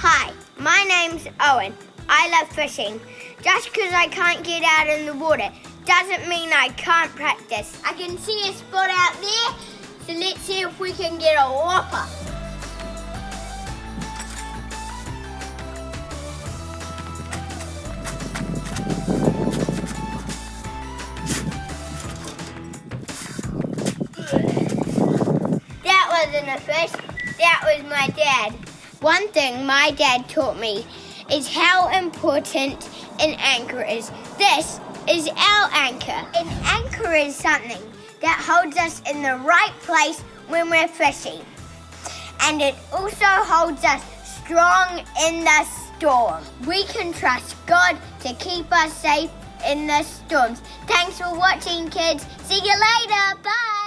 Hi, my name's Owen. I love fishing. Just because I can't get out in the water doesn't mean I can't practice. I can see a spot out there, so let's see if we can get a whopper. That wasn't a fish, that was my dad. One thing my dad taught me is how important an anchor is. This is our anchor. An anchor is something that holds us in the right place when we're fishing. And it also holds us strong in the storm. We can trust God to keep us safe in the storms. Thanks for watching, kids. See you later. Bye.